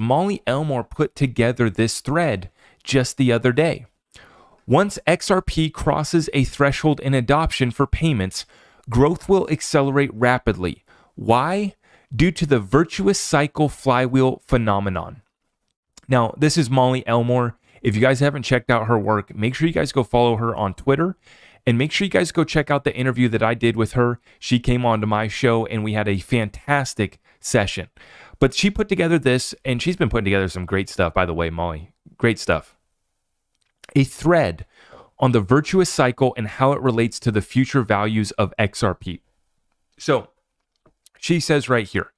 Molly Elmore put together this thread just the other day. Once XRP crosses a threshold in adoption for payments, growth will accelerate rapidly. Why? Due to the virtuous cycle flywheel phenomenon. Now, this is Molly Elmore. If you guys haven't checked out her work, make sure you guys go follow her on Twitter. And make sure you guys go check out the interview that I did with her. She came on to my show and we had a fantastic session. But she put together this, and she's been putting together some great stuff, by the way, Molly. Great stuff. A thread on the virtuous cycle and how it relates to the future values of XRP. So she says right here,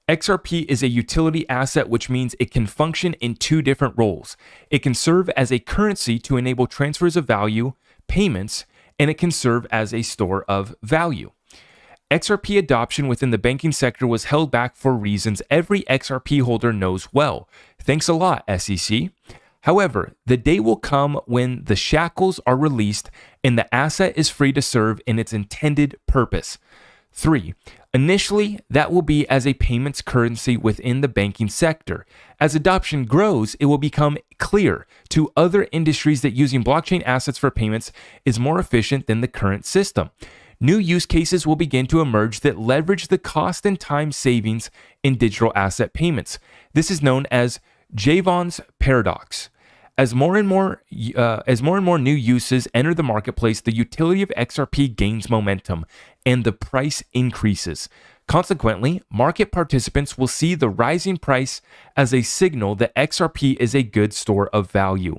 XRP is a utility asset, which means it can function in two different roles. It can serve as a currency to enable transfers of value, payments, and it can serve as a store of value. XRP adoption within the banking sector was held back for reasons every XRP holder knows well. Thanks a lot, SEC. However, the day will come when the shackles are released and the asset is free to serve in its intended purpose. 3. Initially, that will be as a payments currency within the banking sector. As adoption grows, it will become clear to other industries that using blockchain assets for payments is more efficient than the current system. New use cases will begin to emerge that leverage the cost and time savings in digital asset payments. This is known as Jevons paradox. As more and more new uses enter the marketplace, the utility of XRP gains momentum and the price increases. Consequently, market participants will see the rising price as a signal that XRP is a good store of value.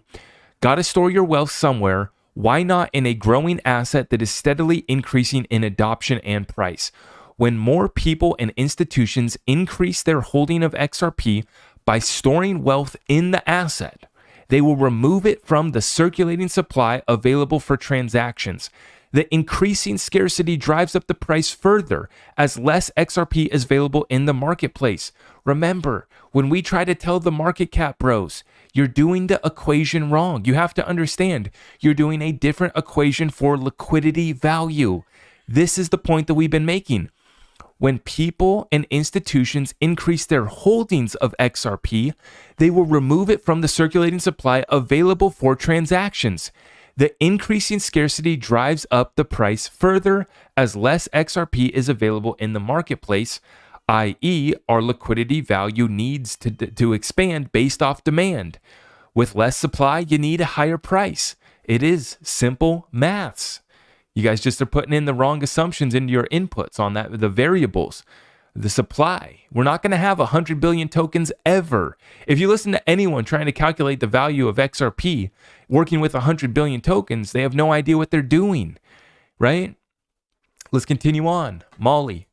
Gotta store your wealth somewhere. Why not in a growing asset that is steadily increasing in adoption and price? When more people and institutions increase their holding of XRP by storing wealth in the asset, they will remove it from the circulating supply available for transactions. The increasing scarcity drives up the price further as less XRP is available in the marketplace. Remember, when we try to tell the market cap bros, you're doing the equation wrong. You have to understand, you're doing a different equation for liquidity value. This is the point that we've been making. When people and institutions increase their holdings of XRP, they will remove it from the circulating supply available for transactions. The increasing scarcity drives up the price further as less XRP is available in the marketplace, i.e., our liquidity value needs to expand based off demand. With less supply, you need a higher price. It is simple maths. You guys just are putting in the wrong assumptions into your inputs on that, the variables, the supply. We're not going to have 100 billion tokens ever. If you listen to anyone trying to calculate the value of XRP, working with 100 billion tokens, they have no idea what they're doing, right? Let's continue on. Molly.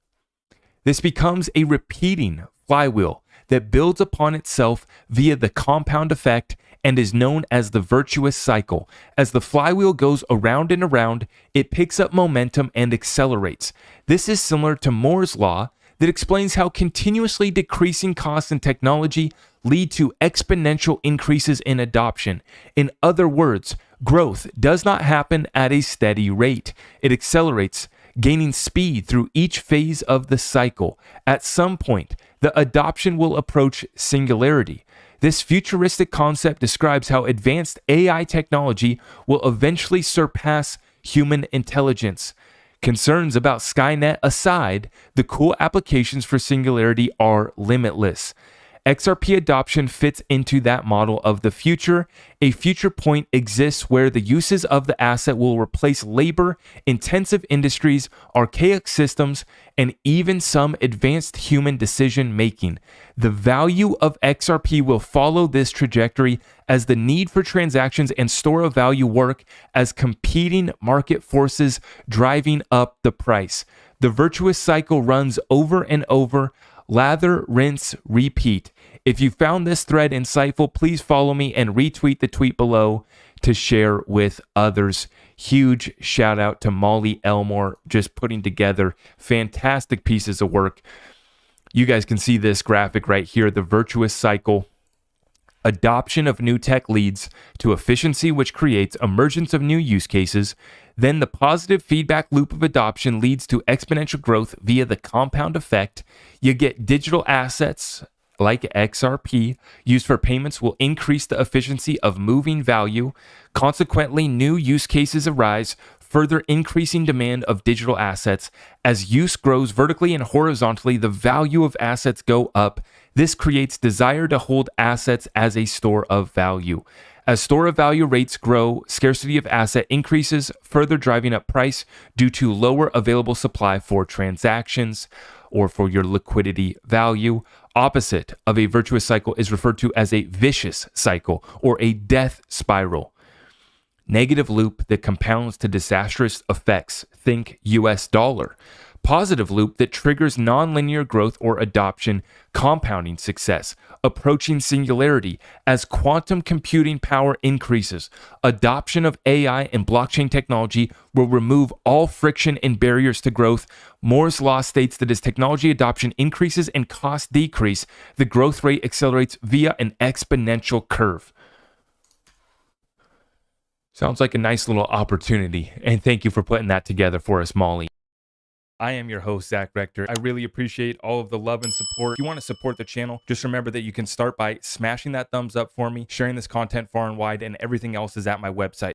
This becomes a repeating flywheel that builds upon itself via the compound effect and is known as the virtuous cycle. As the flywheel goes around and around, it picks up momentum and accelerates. This is similar to Moore's law that explains how continuously decreasing costs in technology lead to exponential increases in adoption. In other words, growth does not happen at a steady rate. It accelerates, gaining speed through each phase of the cycle. At some point, the adoption will approach singularity. This futuristic concept describes how advanced AI technology will eventually surpass human intelligence. Concerns about Skynet aside, the cool applications for singularity are limitless. XRP adoption fits into that model of the future. A future point exists where the uses of the asset will replace labor-intensive industries, archaic systems, and even some advanced human decision-making. The value of XRP will follow this trajectory as the need for transactions and store of value work as competing market forces driving up the price. The virtuous cycle runs over and over. Lather, rinse, repeat. If you found this thread insightful, please follow me and retweet the tweet below to share with others. Huge shout out to Molly Elmore, just putting together fantastic pieces of work. You guys can see this graphic right here, the virtuous cycle. Adoption of new tech leads to efficiency, which creates emergence of new use cases. Then the positive feedback loop of adoption leads to exponential growth via the compound effect. You get digital assets like XRP, used for payments will increase the efficiency of moving value. Consequently, new use cases arise, further increasing demand of digital assets. As use grows vertically and horizontally, the value of assets go up. This creates desire to hold assets as a store of value. As store of value rates grow, scarcity of asset increases, further driving up price due to lower available supply for transactions or for your liquidity value. Opposite of a virtuous cycle is referred to as a vicious cycle or a death spiral. Negative loop that compounds to disastrous effects. Think US dollar. Positive loop that triggers nonlinear growth or adoption, compounding success, approaching singularity as quantum computing power increases. Adoption of AI and blockchain technology will remove all friction and barriers to growth. Moore's law states that as technology adoption increases and costs decrease, the growth rate accelerates via an exponential curve. Sounds like a nice little opportunity, and thank you for putting that together for us, Molly. I am your host, Zach Rector. I really appreciate all of the love and support. If you want to support the channel, just remember that you can start by smashing that thumbs up for me, sharing this content far and wide, and everything else is at my website.